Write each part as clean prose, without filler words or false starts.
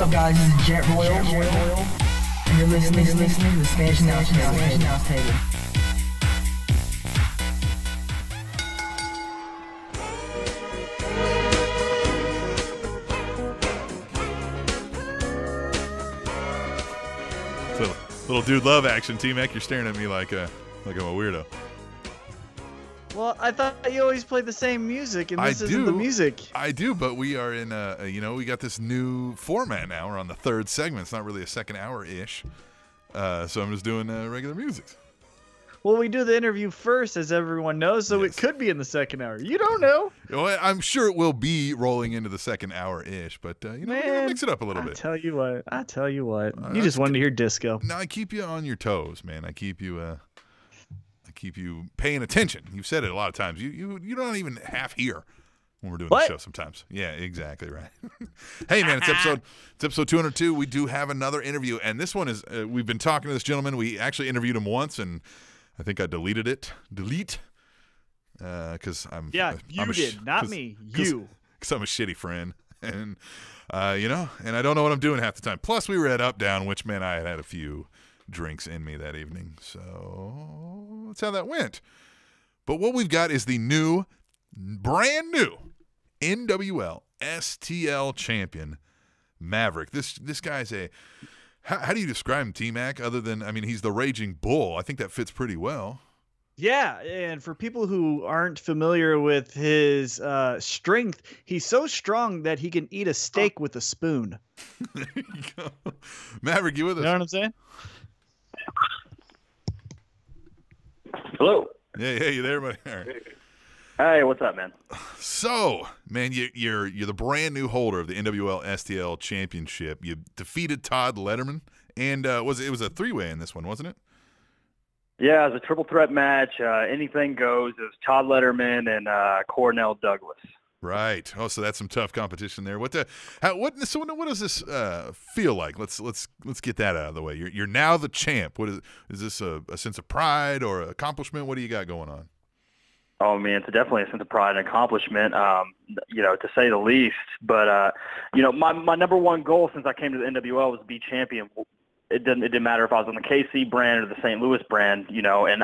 What's up, guys? This is Jet Royal, and you're listening to the Spanish Announce Table. Little dude love action, T-Mac. You're staring at me like I'm a weirdo. Well, I thought you always played the same music, and this isn't the music. I do, but we are in we got this new format now. We're on the third segment. It's not really a second hour-ish. So I'm just doing regular music. Well, we do the interview first, as everyone knows, so It could be in the second hour. You don't know. Well, I'm sure it will be rolling into the second hour-ish, but we're gonna mix it up a little bit. I tell you what. You just wanted to hear disco. No, I keep you on your toes, man. I keep you paying attention. You've said it a lot of times. You don't even half hear when we're doing the show sometimes. Yeah, exactly right. Hey, man, it's episode 202. We do have another interview, and this one is we've been talking to this gentleman. We actually interviewed him once, and I think I deleted it. Delete. Because I'm. Yeah, you did, not me. You. Because I'm a shitty friend, and and I don't know what I'm doing half the time. Plus, we were at Up Down, which man, I had a few drinks in me that evening, so that's how that went. But what we've got is the brand new NWL STL Champion Maverick. This guy's how do you describe him, T-Mac, other than, he's the Raging Bull. I think that fits pretty well. Yeah, and for people who aren't familiar with his strength, he's so strong that he can eat a steak with a spoon. There you go. Maverick, you with us? You know what I'm saying? Hello. Yeah, you there, buddy? All right. Hey, what's up, man? So, man, you're the brand new holder of the NWL STL Championship. You defeated Todd Letterman, and it was a three-way in this one, wasn't it? Yeah, it was a triple threat match. Anything goes. It was Todd Letterman and Cornell Douglas. Right. Oh, so that's some tough competition there. What does this feel like? Let's get that out of the way. You're now the champ. Is this a sense of pride or accomplishment? What do you got going on? Oh man, it's definitely a sense of pride and accomplishment. To say the least. But my number one goal since I came to the NWL was to be champion. It didn't matter if I was on the KC brand or the St. Louis brand. And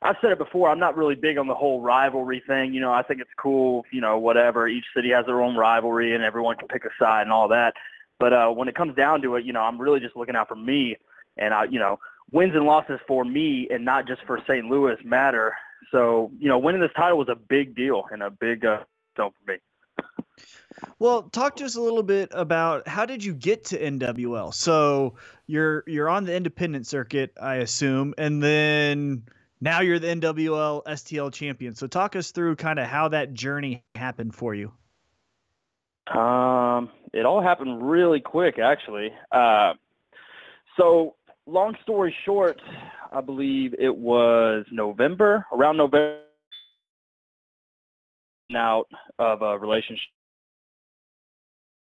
I've said it before, I'm not really big on the whole rivalry thing. I think it's cool, whatever. Each city has their own rivalry and everyone can pick a side and all that. But when it comes down to it, I'm really just looking out for me. And, wins and losses for me and not just for St. Louis matter. So, winning this title was a big deal and a big stone for me. Well, talk to us a little bit about how did you get to NWL? So you're on the independent circuit, I assume, and then – now you're the NWL STL champion. So talk us through kind of how that journey happened for you. It all happened really quick, actually. So long story short, I believe it was around November, out of a relationship,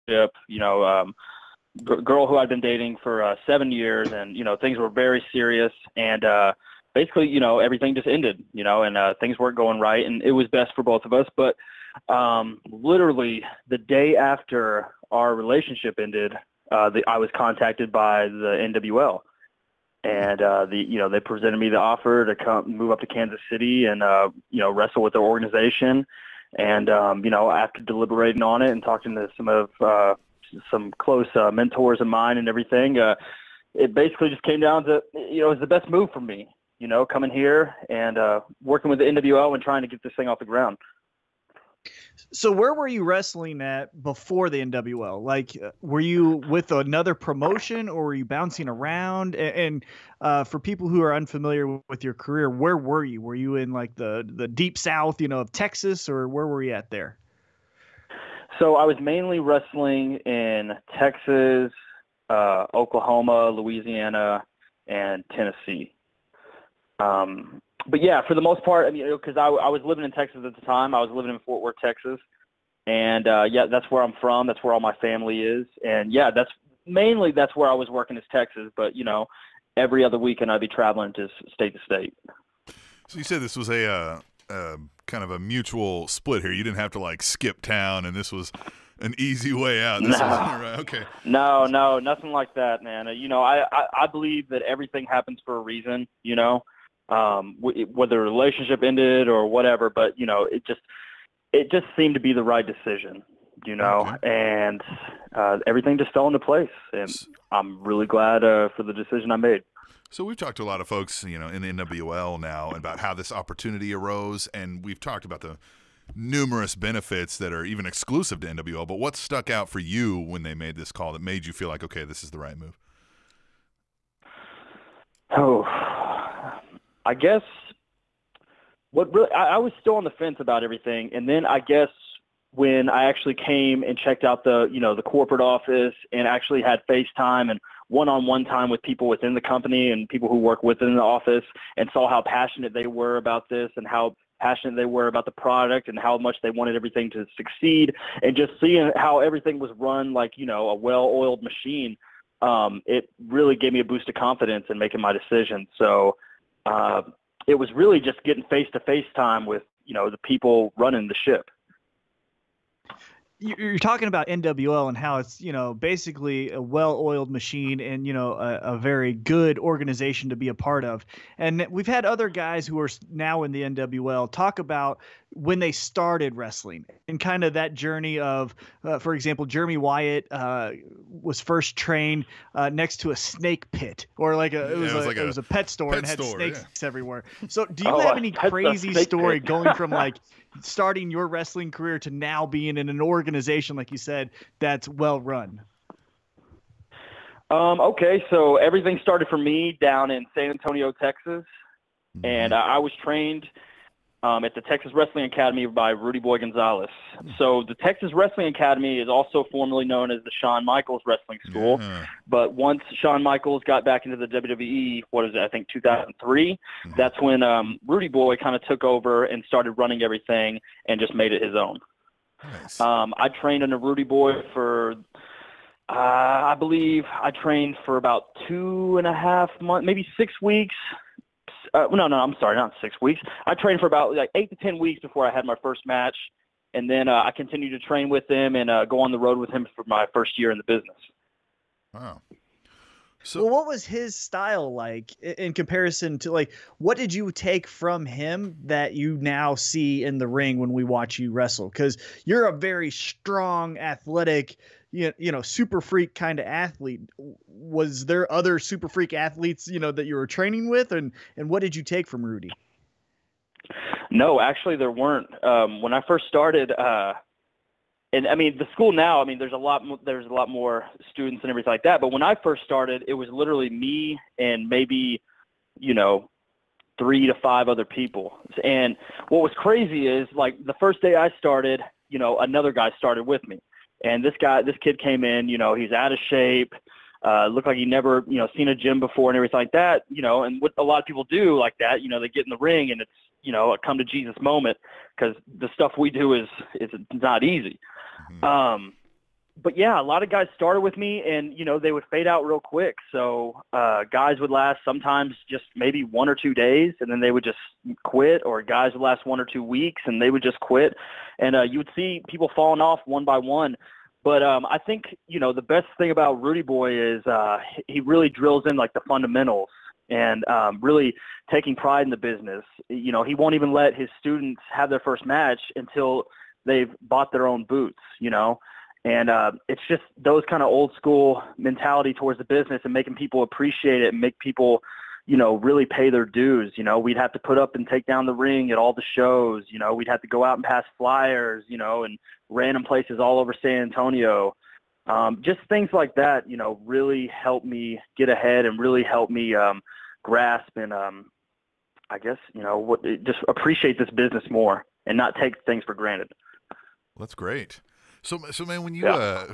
girl who I'd been dating for 7 years, and, things were very serious, and, basically, everything just ended, and things weren't going right, and it was best for both of us. But literally the day after our relationship ended, I was contacted by the NWL, and they presented me the offer to move up to Kansas City and wrestle with their organization. And after deliberating on it and talking to some close mentors of mine and everything, it basically just came down to it was the best move for me. Coming here and working with the NWL and trying to get this thing off the ground. So where were you wrestling at before the NWL? Like, were you with another promotion or were you bouncing around? And for people who are unfamiliar with your career, where were you? Were you in like the deep south, of Texas, or where were you at there? So I was mainly wrestling in Texas, Oklahoma, Louisiana, and Tennessee. But yeah, for the most part, because I was living in Texas at the time. I was living in Fort Worth, Texas. And, that's where I'm from. That's where all my family is. And yeah, that's where I was working is Texas. But, every other weekend I'd be traveling to state to state. So you said this was a kind of a mutual split here. You didn't have to like skip town, and this was an easy way out. This is right. Okay. No, nothing like that, man. I believe that everything happens for a reason, whether a relationship ended or whatever, but, it just seemed to be the right decision, Okay. and everything just fell into place. And I'm really glad for the decision I made. So we've talked to a lot of folks, in the NWL now about how this opportunity arose, and we've talked about the numerous benefits that are even exclusive to NWL, but what stuck out for you when they made this call that made you feel like, okay, this is the right move? Oh, I guess I was still on the fence about everything. And then I guess when I actually came and checked out the corporate office and actually had FaceTime and one-on-one time with people within the company and people who work within the office, and saw how passionate they were about this and how passionate they were about the product and how much they wanted everything to succeed, and just seeing how everything was run like, a well-oiled machine, it really gave me a boost of confidence in making my decision. So it was really just getting face-to-face time with, the people running the ship. You're talking about NWL and how it's, basically a well-oiled machine and, a very good organization to be a part of. And we've had other guys who are now in the NWL talk about when they started wrestling and kind of that journey of, for example, Jeremy Wyatt was first trained next to a snake pit, or it was a pet store and had snakes everywhere. So do you have any crazy story going from starting your wrestling career to now being in an organization, like you said, that's well run? Okay, so everything started for me down in San Antonio, Texas, and I was trained at the Texas Wrestling Academy by Rudy Boy Gonzalez. So the Texas Wrestling Academy is also formerly known as the Shawn Michaels Wrestling School. Yeah. But once Shawn Michaels got back into the WWE, I think 2003, that's when Rudy Boy kind of took over and started running everything and just made it his own. Nice. I trained under Rudy Boy for, I believe I trained for about 2.5 months, maybe 6 weeks. No, I'm sorry, not 6 weeks. I trained for about 8 to 10 weeks before I had my first match, and then I continued to train with him and go on the road with him for my first year in the business. Wow. So, what was his style like in comparison to what did you take from him that you now see in the ring when we watch you wrestle? Because you're a very strong, athletic, super freak kind of athlete. Was there other super freak athletes, that you were training with, and what did you take from Rudy? No, actually there weren't. When I first started, and I mean the school now, there's a lot more students and everything like that. But when I first started, it was literally me and maybe, 3 to 5 other people. And what was crazy is the first day I started, another guy started with me. And this kid came in, he's out of shape, looked like he never, seen a gym before and everything like that, and what a lot of people do like that, they get in the ring and it's, a come to Jesus moment, because the stuff we do is not easy. Mm-hmm. But yeah, a lot of guys started with me and, they would fade out real quick. So guys would last sometimes just maybe 1 or 2 days, and then they would just quit, or guys would last 1 or 2 weeks and they would just quit. And you would see people falling off one by one. But I think, the best thing about Rudy Boy is he really drills in the fundamentals and really taking pride in the business. He won't even let his students have their first match until they've bought their own boots, And it's just those kind of old school mentality towards the business and making people appreciate it and make people, really pay their dues. We'd have to put up and take down the ring at all the shows. We'd have to go out and pass flyers, and random places all over San Antonio. Just things like that, really helped me get ahead and really helped me grasp and I guess, just appreciate this business more and not take things for granted. Well, that's great. So man, when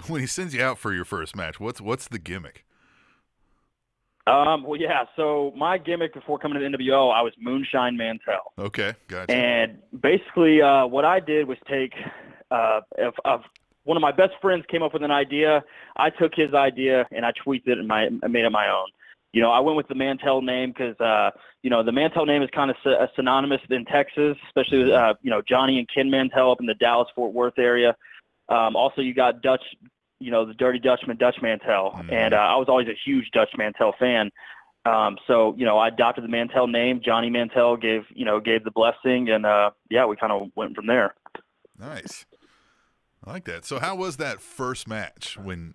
when he sends you out for your first match, what's the gimmick? Well, yeah. So my gimmick before coming to the NWL, I was Moonshine Mantell. Okay, gotcha. And basically, what I did was take if one of my best friends came up with an idea. I took his idea and I tweaked it and I made it my own. I went with the Mantell name because the Mantell name is kind of synonymous in Texas, especially with Johnny and Ken Mantell up in the Dallas-Fort Worth area. Also, you got Dutch, the Dirty Dutchman, Dutch Mantel, and I was always a huge Dutch Mantel fan. So I adopted the Mantel name. Johnny Mantel gave the blessing, and we kind of went from there. Nice. I like that. So how was that first match when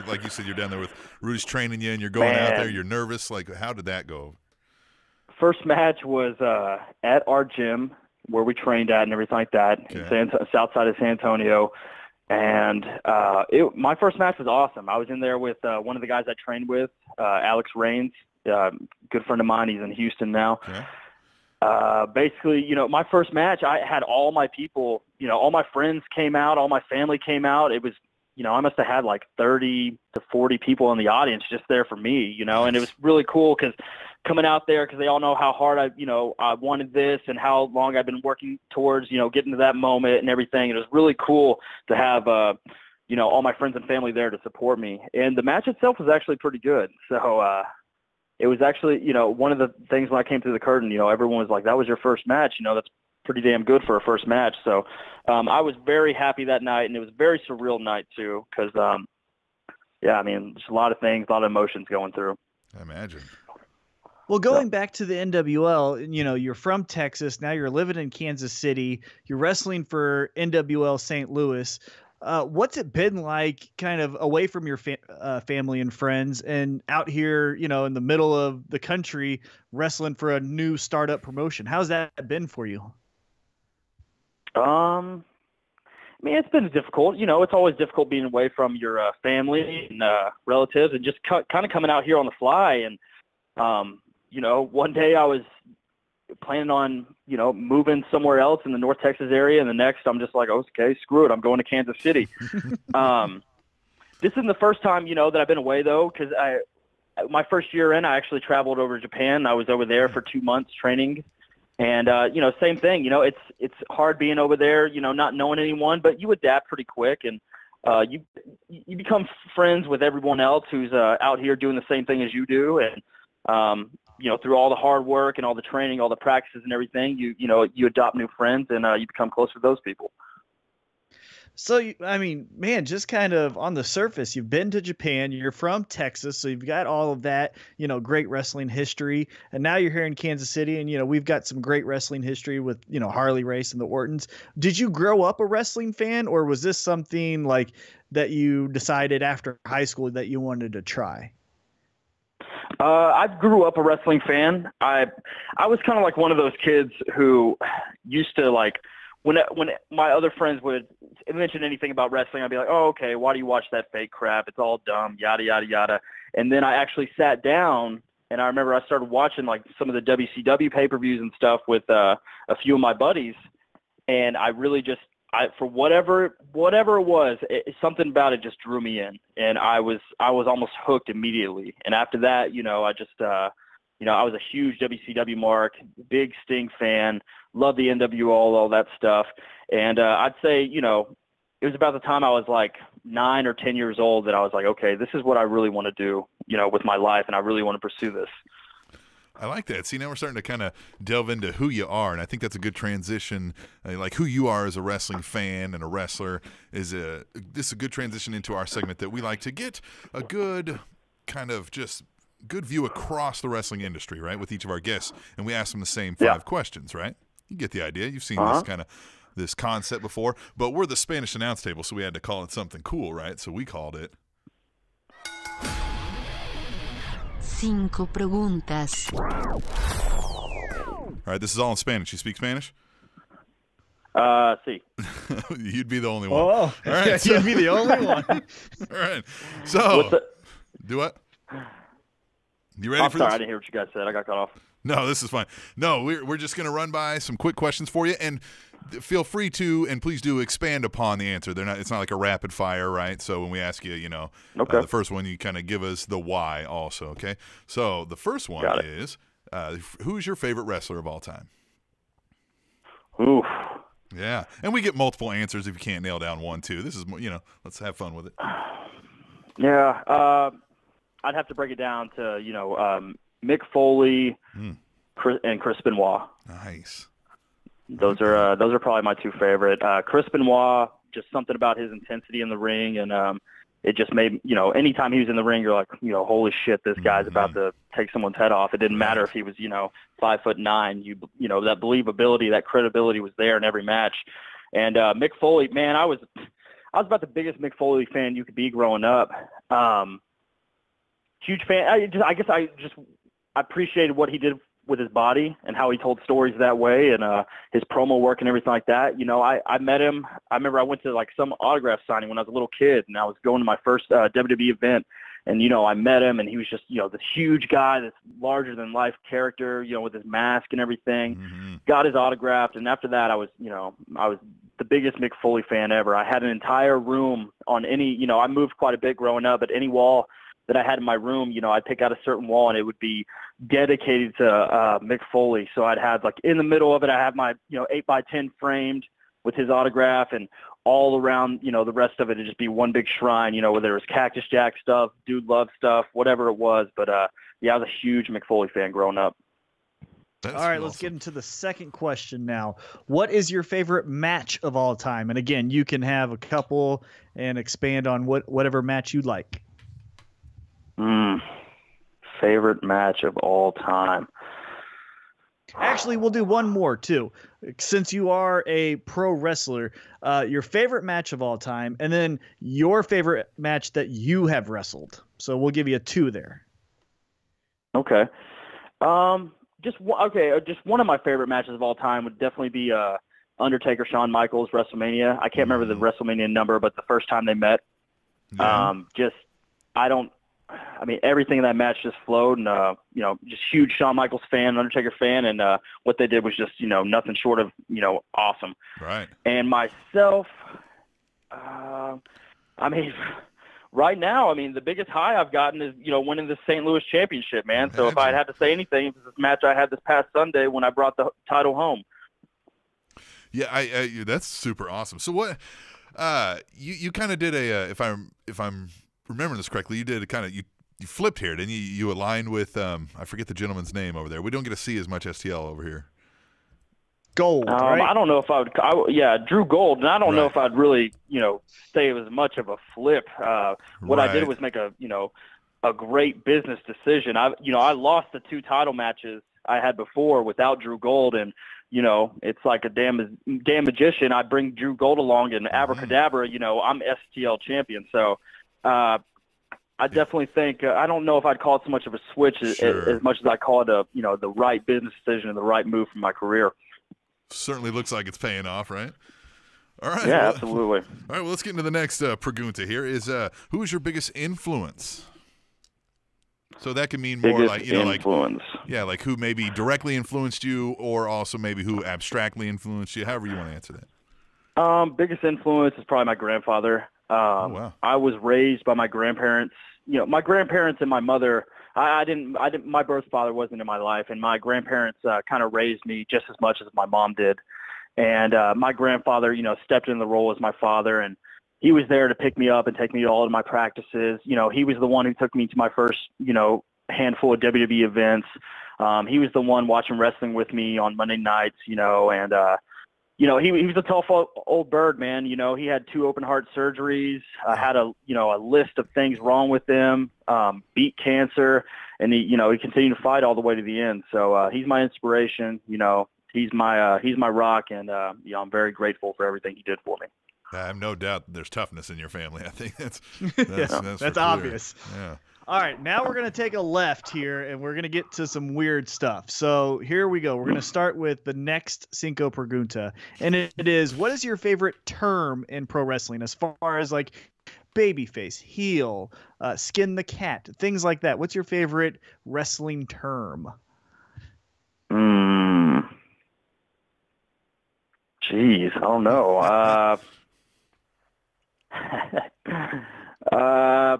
like you said, you're down there with Rudy's training you and you're going out there, you're nervous? Like, how did that go? First match was at our gym where we trained at and everything like that, in south side of San Antonio. And my first match was awesome. I was in there with one of the guys I trained with, Alex Raines, good friend of mine. He's in Houston now. Okay. Basically, my first match, I had all my people, all my friends came out, all my family came out. It was, I must have had like 30 to 40 people in the audience just there for me, and it was really cool because coming out there, because they all know how hard I wanted this and how long I've been working towards, getting to that moment and everything. It was really cool to have, all my friends and family there to support me. And the match itself was actually pretty good. So, it was actually, one of the things when I came through the curtain, everyone was like, that was your first match. That's pretty damn good for a first match. So I was very happy that night, and it was a very surreal night too because, just a lot of things, a lot of emotions going through. I imagine. Well, going back to the NWL, you're from Texas. Now you're living in Kansas City. You're wrestling for NWL St. Louis. What's it been like kind of away from your family and friends and out here, in the middle of the country wrestling for a new startup promotion? How's that been for you? It's been difficult. It's always difficult being away from your family and relatives and just kind of coming out here on the fly. And, one day I was planning on, moving somewhere else in the North Texas area. And the next I'm just like, okay, screw it. I'm going to Kansas City. This isn't the first time, that I've been away though. Cause my first year in, I actually traveled over to Japan. I was over there for 2 months training and, same thing, it's hard being over there, not knowing anyone, but you adapt pretty quick and, you become friends with everyone else who's, out here doing the same thing as you do. And, through all the hard work and all the training, all the practices and everything, you adopt new friends and you become close with those people. So, just kind of on the surface, you've been to Japan, you're from Texas, so you've got all of that, great wrestling history. And now you're here in Kansas City and, we've got some great wrestling history with, Harley Race and the Ortons. Did you grow up a wrestling fan, or was this something like that you decided after high school that you wanted to try? I grew up a wrestling fan. I was kind of like one of those kids who used to like when my other friends would mention anything about wrestling, I'd be like, oh, okay, why do you watch that fake crap? It's all dumb, yada, yada, yada. And then I actually sat down and I remember I started watching like some of the WCW pay-per-views and stuff with a few of my buddies. And I really just, for whatever it was, something about it just drew me in, and I was almost hooked immediately. And after that, I just, I was a huge WCW mark, big Sting fan, loved the NWL, all that stuff. And I'd say, it was about the time I was like 9 or 10 years old that I was like, okay, this is what I really want to do, with my life, and I really want to pursue this. I like that. See, now we're starting to kind of delve into who you are, and I think that's a good transition. Like who you are as a wrestling fan and a wrestler this is a good transition into our segment that we like to get a good kind of just good view across the wrestling industry, right, with each of our guests, and we ask them the same 5 questions, right? You get the idea. You've seen this concept before, but we're the Spanish announce table, so we had to call it something cool, right? So we called it 5 preguntas. All right, this is all in Spanish. You speak Spanish? Sí. You'd be the only one. Oh, all right, you'd be the only one. All right. So, do what? You ready for this? Sorry, I didn't hear what you guys said. I got cut off. No, this is fine. No, we're just going to run by some quick questions for you, and feel free to, and please do expand upon the answer. It's not like a rapid fire, right? So when we ask you, okay. The first one, you kind of give us the why also, okay? So the first one is, who's your favorite wrestler of all time? Oof. Yeah, and we get multiple answers if you can't nail down one, too. This is, let's have fun with it. Yeah, I'd have to break it down to, Mick Foley and Chris Benoit. Nice. Those are probably my 2 favorite. Chris Benoit, just something about his intensity in the ring. And it just made, anytime he was in the ring, you're like, holy shit, this guy's about to take someone's head off. It didn't matter if he was, 5'9". That believability, that credibility was there in every match. And Mick Foley, man, I was about the biggest Mick Foley fan you could be growing up. Huge fan. I appreciated what he did with his body and how he told stories that way, and his promo work and everything like that. I met him. I remember I went to like some autograph signing when I was a little kid, and I was going to my first WWE event, and I met him, and he was just this huge guy, this larger than life character, with his mask and everything. Mm-hmm. Got his autograph, and after that, I was the biggest Mick Foley fan ever. I had an entire room on any, I moved quite a bit growing up, but any wall that I had in my room, I'd pick out a certain wall and it would be dedicated to Mick Foley. So I'd have like in the middle of it, I have my, 8x10 framed with his autograph, and all around, the rest of it would just be one big shrine, where there was Cactus Jack stuff, Dude Love stuff, whatever it was. But yeah, I was a huge Mick Foley fan growing up. All right, let's get into the second question now. What is your favorite match of all time? And again, you can have a couple and expand on whatever match you like. Favorite match of all time. Actually, we'll do one more too. Since you are a pro wrestler, your favorite match of all time, and then your favorite match that you have wrestled. So we'll give you 2 there. Okay. Just one of my favorite matches of all time would definitely be Undertaker, Shawn Michaels, WrestleMania. I can't remember the WrestleMania number, but the first time they met, everything in that match just flowed, and just huge Shawn Michaels fan, Undertaker fan, and what they did was just nothing short of awesome. Right. And myself, right now, the biggest high I've gotten is winning the St. Louis Championship, man. So if I had to say anything, it was this match I had this past Sunday when I brought the title home. Yeah, I that's super awesome. So what you kind of did a if I'm remembering this correctly, you did a kind of you flipped here, didn't you? You aligned with I forget the gentleman's name over there. We don't get to see as much STL over here. Gold, right? I don't know if I would. Drew Gold, and I don't know if I'd really say it was much of a flip. What I did was make a great business decision. I lost the 2 title matches I had before without Drew Gold, and it's like a damn magician. I bring Drew Gold along, and abracadabra, I'm STL champion. So I definitely think I don't know if I'd call it so much of a switch as much as I call it the right business decision and the right move for my career. Certainly looks like it's paying off, right? All right. Yeah, absolutely. All right, well, let's get into the next pregunta here. Is who is your biggest influence? So that can mean more biggest like influence. like who maybe directly influenced you, or also maybe who abstractly influenced you. However you want to answer that. Biggest influence is probably my grandfather. Oh, wow. I was raised by my grandparents. My grandparents and my mother. I didn't. My birth father wasn't in my life, and my grandparents kind of raised me just as much as my mom did. And my grandfather, stepped in the role as my father, and he was there to pick me up and take me to all of my practices. He was the one who took me to my first, handful of WWE events. He was the one watching wrestling with me on Monday nights, and he was a tough old bird, man. He had 2 open heart surgeries, had a list of things wrong with him, beat cancer, and he continued to fight all the way to the end. So he's my inspiration. He's my rock, and I'm very grateful for everything he did for me. I have no doubt there's toughness in your family. I think that's obvious. Yeah. All right, now we're going to take a left here, and we're going to get to some weird stuff. So here we go. We're going to start with the next Cinco Pregunta, and it is, what is your favorite term in pro wrestling as far as like babyface, heel, skin the cat, things like that? What's your favorite wrestling term? Jeez, I don't know.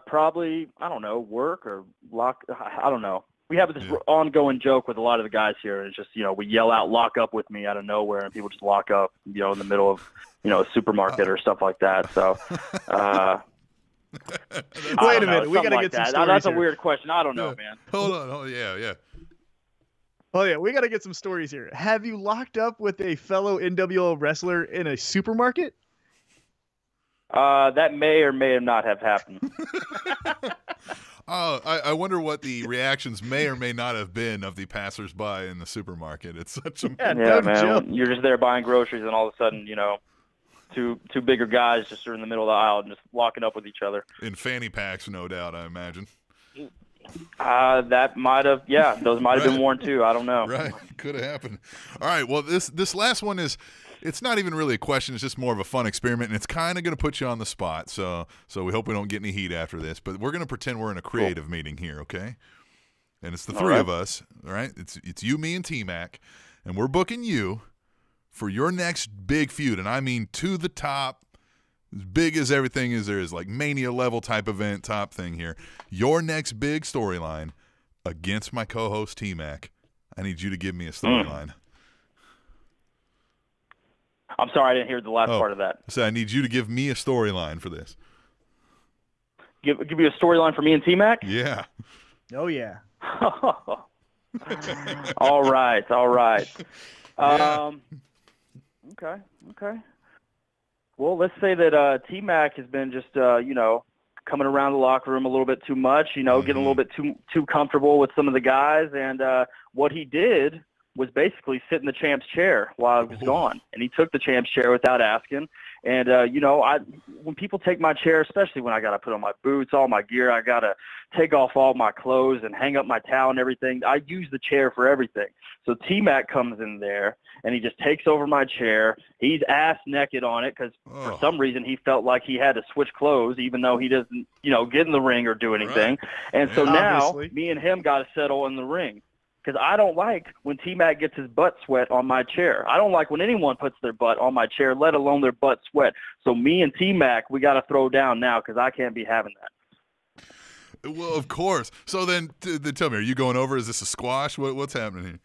Probably, I don't know, work or lock. I don't know. We have this ongoing joke with a lot of the guys here. It's just, we yell out, "Lock up with me" out of nowhere, and people just lock up, in the middle of, a supermarket or stuff like that. So, wait a minute. We got to get some stories That's a here. weird question. I don't know, man. Hold on. Oh, yeah. Oh, yeah. We got to get some stories here. Have you locked up with a fellow NWL wrestler in a supermarket? That may or may not have happened. I wonder what the reactions may or may not have been of the passersby in the supermarket. It's such a Yeah, Yeah, no man. joke. You're just there buying groceries, and all of a sudden, two bigger guys just are in the middle of the aisle and just locking up with each other. in fanny packs, no doubt. I imagine. That might have, those might have been Right. worn too. I don't know. Right, could have happened. All right, well, this last one it's not even really a question. It's just more of a fun experiment, and it's kind of going to put you on the spot. So we hope we don't get any heat after this. But we're going to pretend we're in a creative meeting here, okay? And it's the three of us, all right? It's you, me, and T-Mac, and we're booking you for your next big feud, and I mean to the top, as big as everything is there is, like Mania level type event, top thing here. Your next big storyline against my co-host T-Mac. I need you to give me a storyline. I'm sorry, I didn't hear the last part of that. So I need you to give me a storyline for this. Give you a storyline for me and T-Mac? Yeah. Oh yeah. All right. Yeah. Okay. Well, let's say that T-Mac has been just, coming around the locker room a little bit too much, getting a little bit too comfortable with some of the guys. And what he did was basically sit in the champ's chair while I was gone. And he took the champ's chair without asking. And, when people take my chair, especially when I got to put on my boots, all my gear, I got to take off all my clothes and hang up my towel and everything. I use the chair for everything. So T-Mac comes in there, and he just takes over my chair. He's ass naked on it because for some reason he felt like he had to switch clothes, even though he doesn't, get in the ring or do anything. Right. And so now me and him got to settle in the ring. Because I don't like when T-Mac gets his butt sweat on my chair. I don't like when anyone puts their butt on my chair, let alone their butt sweat. So me and T-Mac, we got to throw down now because I can't be having that. Well, of course. So then tell me, are you going over? Is this a squash? What's happening here?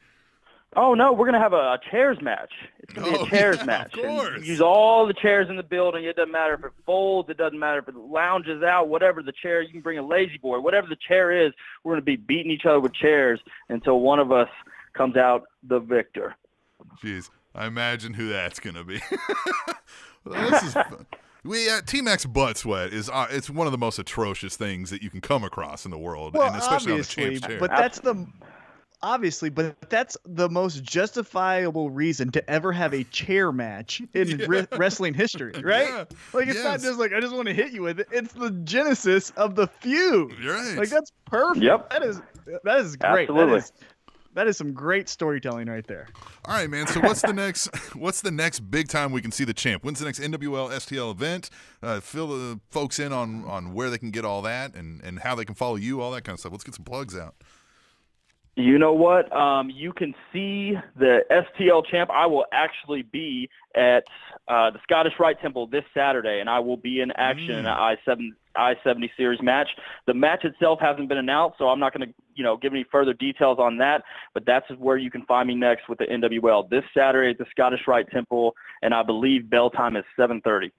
Oh, no, we're going to have a chairs match. It's going to be a chairs match. Of course. And use all the chairs in the building. It doesn't matter if it folds. It doesn't matter if it lounges out, whatever the chair. You can bring a lazy boy. Whatever the chair is, we're going to be beating each other with chairs until one of us comes out the victor. Jeez, I imagine who that's going to be. Well, this is fun. T-Mac's butt sweat is it's one of the most atrocious things that you can come across in the world, and especially on the champ's chair. But that's the most justifiable reason to ever have a chair match in wrestling history, right? Yeah. Like it's not just like I just want to hit you with it. It's the genesis of the feud. You're right. Like that's perfect. Yep. That is great. Absolutely. That is some great storytelling right there. All right, man. So what's the next big time we can see the champ? When's the next NWL STL event? Fill the folks in on where they can get all that and how they can follow you, all that kind of stuff. Let's get some plugs out. You know what? You can see the STL champ. I will actually be at the Scottish Rite Temple this Saturday, and I will be in action in an I-70 series match. The match itself hasn't been announced, so I'm not going to give any further details on that, but that's where you can find me next with the NWL this Saturday at the Scottish Rite Temple, and I believe bell time is 7:30.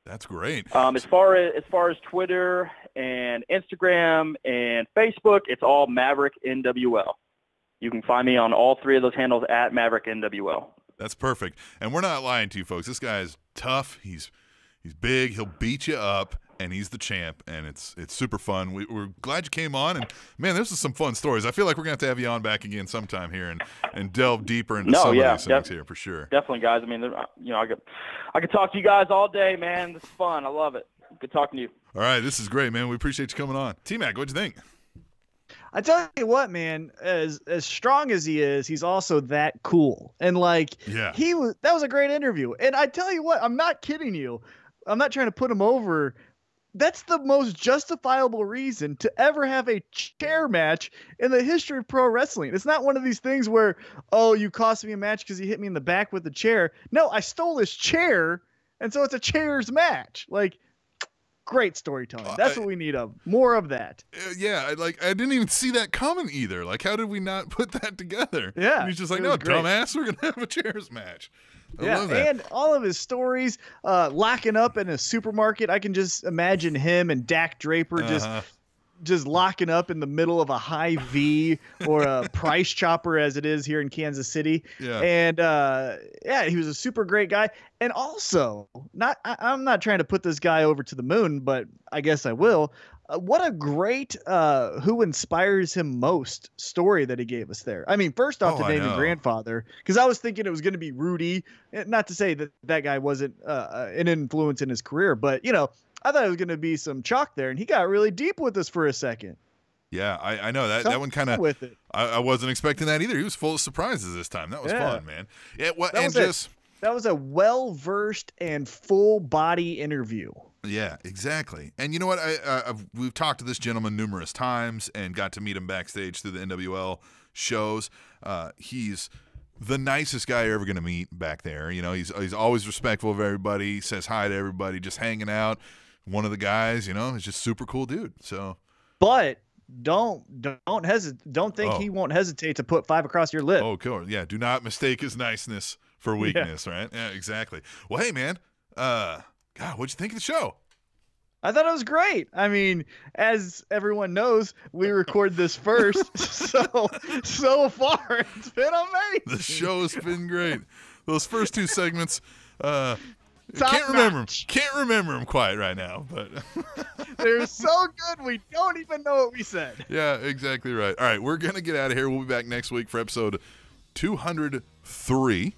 That's great. As far as Twitter and Instagram and Facebook, it's all Maverick NWL. You can find me on all three of those handles at Maverick NWL. That's perfect. And we're not lying to you, folks. This guy is tough. He's big. He'll beat you up, and he's the champ, and it's super fun. We're glad you came on, and man, this is some fun stories. I feel like we're gonna have to have you on back again sometime here and delve deeper into some of these things here for sure. Definitely, guys. I mean, I could talk to you guys all day, man. This is fun. I love it. Good talking to you. All right, this is great, man. We appreciate you coming on. T-Mac, what'd you think? I tell you what, man, as strong as he is, he's also that cool. And that was a great interview. And I tell you what, I'm not kidding you. I'm not trying to put him over. That's the most justifiable reason to ever have a chair match in the history of pro wrestling. It's not one of these things where, oh, you cost me a match because you hit me in the back with the chair. No, I stole his chair, and so it's a chairs match. Great storytelling. That's what we need more of that. Yeah, I didn't even see that coming either. How did we not put that together? Yeah. And he's just like, no, dumbass, we're going to have a chairs match. I love that. And all of his stories, locking up in a supermarket. I can just imagine him and Dak Draper just just locking up in the middle of a high V or a price chopper as it is here in Kansas City. Yeah. And he was a super great guy. And also, I'm not trying to put this guy over to the moon, but I guess I will. What a great who inspires him most story that he gave us there. I mean, first off, to name the grandfather, because I was thinking it was going to be Rudy. Not to say that guy wasn't an influence in his career, but, you know, I thought it was going to be some chalk there, and he got really deep with us for a second. Yeah, I know that one kind of with it. I wasn't expecting that either. He was full of surprises this time. That was fun, man. Yeah, that was a well-versed and full-body interview. Yeah, exactly. And you know what? We've talked to this gentleman numerous times and got to meet him backstage through the NWL shows. He's the nicest guy you're ever going to meet back there. You know, he's always respectful of everybody, says hi to everybody, just hanging out. One of the guys, you know, is just super cool dude. So, but don't hesitate. Don't think he won't hesitate to put 5 across your lip. Oh, cool. Yeah, do not mistake his niceness for weakness, right? Yeah, exactly. Well, hey, man, God, what'd you think of the show? I thought it was great. I mean, as everyone knows, we record this first, so far it's been amazing. The show's been great. Those first 2 segments, can't remember them quite right now, but they're so good we don't even know what we said. Yeah, exactly right. All right, we're gonna get out of here. We'll be back next week for episode 203.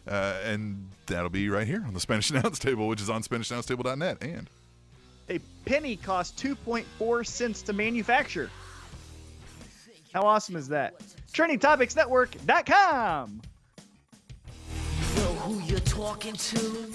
And that'll be right here on the Spanish Announce Table, which is on SpanishAnnounceTable.net. And a penny costs 2.4 cents to manufacture. How awesome is that? TrendingTopicsNetwork.com. You know who you're talking to?